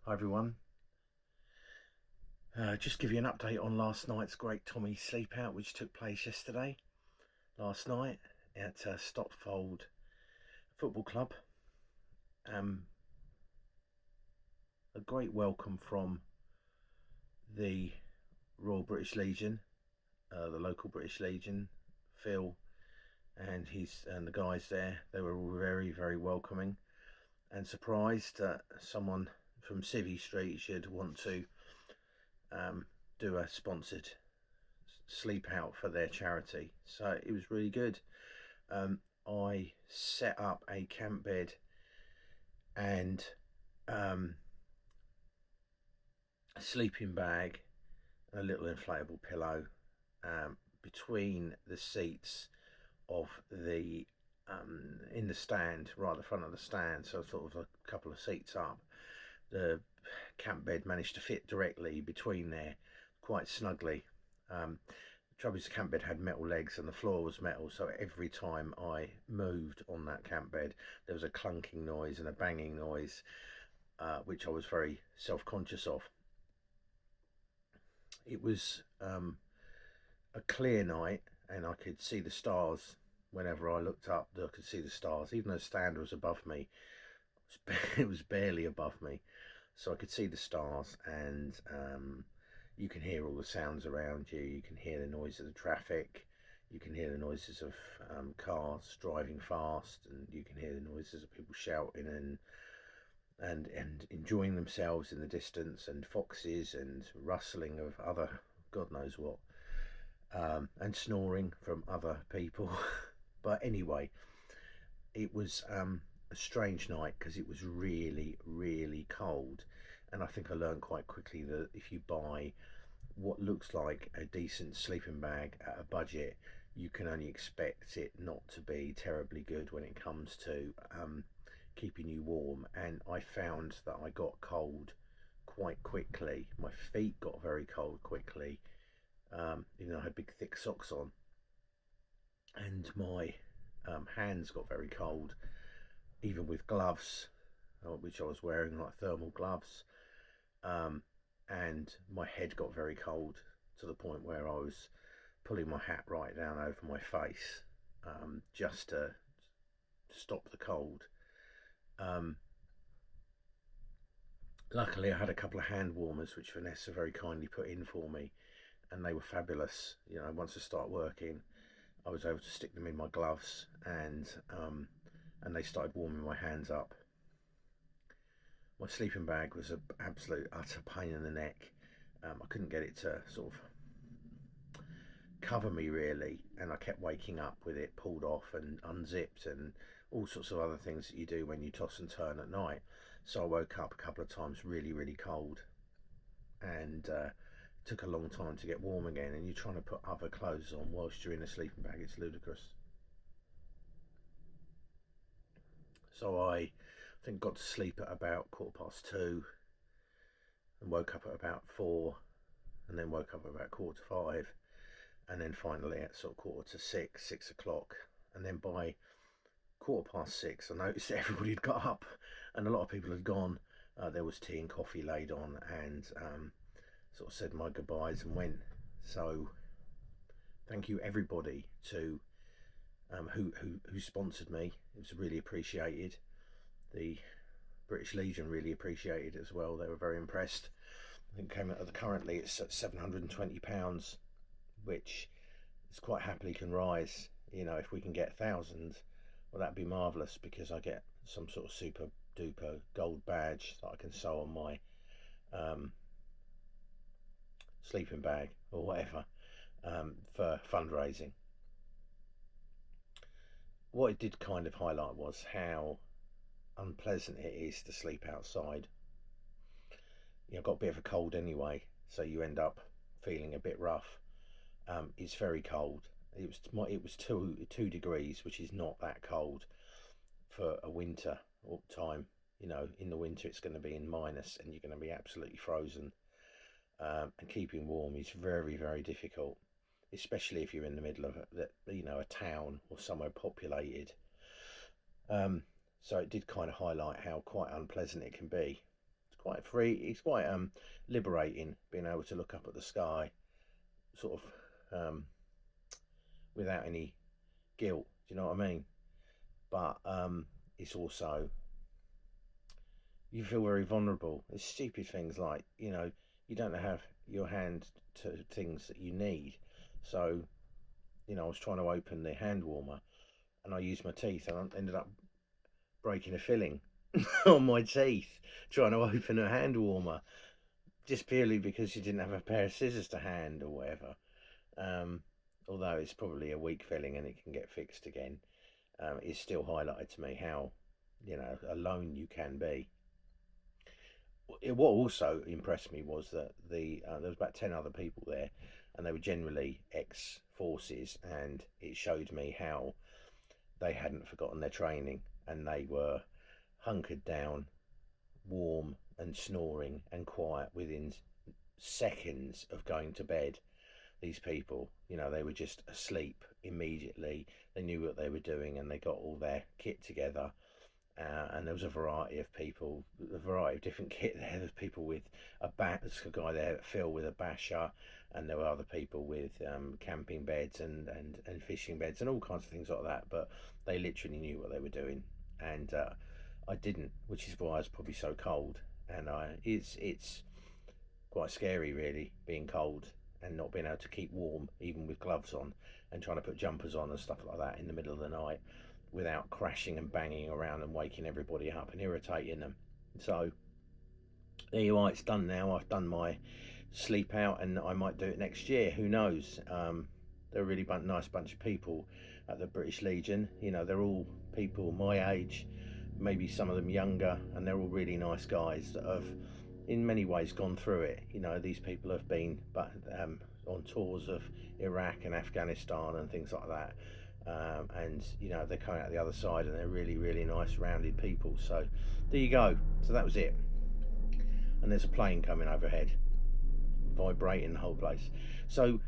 Hi everyone. Just give you an update on last night's Great Tommy Sleep Out, which took place yesterday, last night at Stotfold Football Club. A great welcome from the Royal British Legion, the local British Legion, Phil and the guys there. They were all very, very welcoming, and surprised that someone from Civvy Street should want to do a sponsored sleep out for their charity. So it was really good. I set up a camp bed and a sleeping bag and a little inflatable pillow between the seats of the in the stand, right at the front of the stand, so sort of a couple of seats up. The camp bed managed to fit directly between there quite snugly. The trouble is the camp bed had metal legs and the floor was metal, so every time I moved on that camp bed there was a clunking noise and a banging noise, which I was very self-conscious of. It was a clear night and I could see the stars. Whenever I looked up, I could see the stars, even though the stand was above me. It was barely above me, so I could see the stars, and you can hear all the sounds around you. You can hear the noise of the traffic, you can hear the noises of cars driving fast, and you can hear the noises of people shouting and enjoying themselves in the distance, and foxes and rustling of other God knows what, and snoring from other people. But anyway, it was a strange night because it was really, really cold, and I think I learned quite quickly that if you buy what looks like a decent sleeping bag at a budget, you can only expect it not to be terribly good when it comes to keeping you warm. And I found that I got cold quite quickly. My feet got very cold quickly, even though I had big thick socks on, and my hands got very cold, even with gloves, which I was wearing, like thermal gloves, and my head got very cold to the point where I was pulling my hat right down over my face, just to stop the cold. Luckily I had a couple of hand warmers which Vanessa very kindly put in for me, and they were fabulous. Once I start working I was able to stick them in my gloves, and they started warming my hands up. My sleeping bag was an absolute utter pain in the neck. I couldn't get it to sort of cover me really, and I kept waking up with it pulled off and unzipped and all sorts of other things that you do when you toss and turn at night. So I woke up a couple of times really, really cold, and took a long time to get warm again, and you're trying to put other clothes on whilst you're in a sleeping bag. It's ludicrous. So I think got to sleep at about 2:15 and woke up at about 4, and then woke up at about 5:15, and then finally at sort of 5:45, 6 o'clock, and then by 6:15 I noticed that everybody had got up and a lot of people had gone. There was tea and coffee laid on, and sort of said my goodbyes and went. So thank you everybody to who sponsored me. It was really appreciated. The British Legion really appreciated it as well. They were very impressed. I think currently it's at £720, which is quite happily can rise. If we can get thousands, well, that'd be marvellous, because I get some sort of super duper gold badge that I can sew on my sleeping bag or whatever, for fundraising. What it did kind of highlight was how unpleasant it is to sleep outside. I've got a bit of a cold anyway, so you end up feeling a bit rough. It's very cold. It was 2 degrees, which is not that cold for a winter time. In the winter it's going to be in minus, and you're going to be absolutely frozen. And keeping warm is very, very difficult, especially if you're in the middle of a town or somewhere populated. So it did kind of highlight how quite unpleasant it can be quite free. It's quite liberating being able to look up at the sky, sort of without any guilt. Do you know what I mean? But it's also, you feel very vulnerable. It's stupid things like, you don't have your hand to things that you need. So, I was trying to open the hand warmer and I used my teeth and I ended up breaking a filling on my teeth trying to open a hand warmer, just purely because you didn't have a pair of scissors to hand or whatever. Um, Although it's probably a weak filling and it can get fixed again, it still highlighted to me how, alone you can be. What also impressed me was that there was about 10 other people there, and they were generally ex-forces, and it showed me how they hadn't forgotten their training, and they were hunkered down, warm and snoring and quiet within seconds of going to bed. These people, they were just asleep immediately. They knew what they were doing, and they got all their kit together. And there was a variety of people, a variety of different kit there. There's people with there's a guy there, Phil, with a basher, and there were other people with camping beds and fishing beds and all kinds of things like that. But they literally knew what they were doing, and I didn't, which is why I was probably so cold. And it's quite scary, really, being cold and not being able to keep warm, even with gloves on, and trying to put jumpers on and stuff like that in the middle of the night, without crashing and banging around and waking everybody up and irritating them. So there you are, it's done now. I've done my sleep out, and I might do it next year. Who knows? They're a really nice bunch of people at the British Legion. They're all people my age, maybe some of them younger, and they're all really nice guys that have, in many ways, gone through it. These people have been on tours of Iraq and Afghanistan and things like that. And they're coming out the other side, and they're really, really nice, rounded people. So there you go. So that was it. And there's a plane coming overhead, vibrating the whole place. So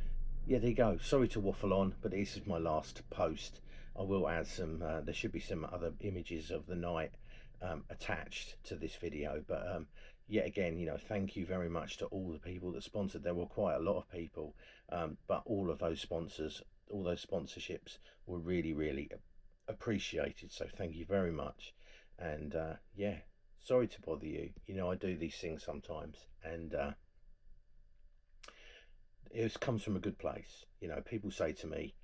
yeah, there you go. Sorry to waffle on, but this is my last post. I will add some. There should be some other images of the night attached to this video, but yet again, thank you very much to all the people that sponsored. There were quite a lot of people, but all of those sponsors, all those sponsorships were really, really appreciated. So thank you very much. And yeah, sorry to bother you. I do these things sometimes, and it comes from a good place. People say to me,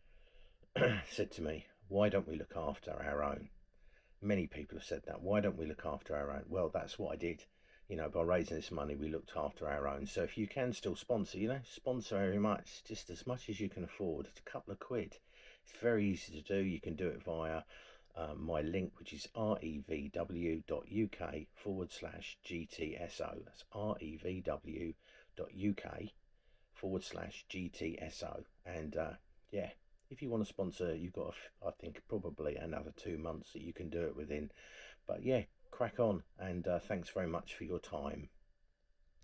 said to me, why don't we look after our own? Many people have said that. Why don't we look after our own? Well, that's what I did. By raising this money, we looked after our own. So if you can still sponsor, sponsor very much, just as much as you can afford. It's a couple of quid. It's very easy to do. You can do it via my link, which is revw.uk/GTSO. That's revw.uk/GTSO. And yeah, if you want to sponsor, you've got, I think, probably another 2 months that you can do it within. But yeah, crack on, and thanks very much for your time.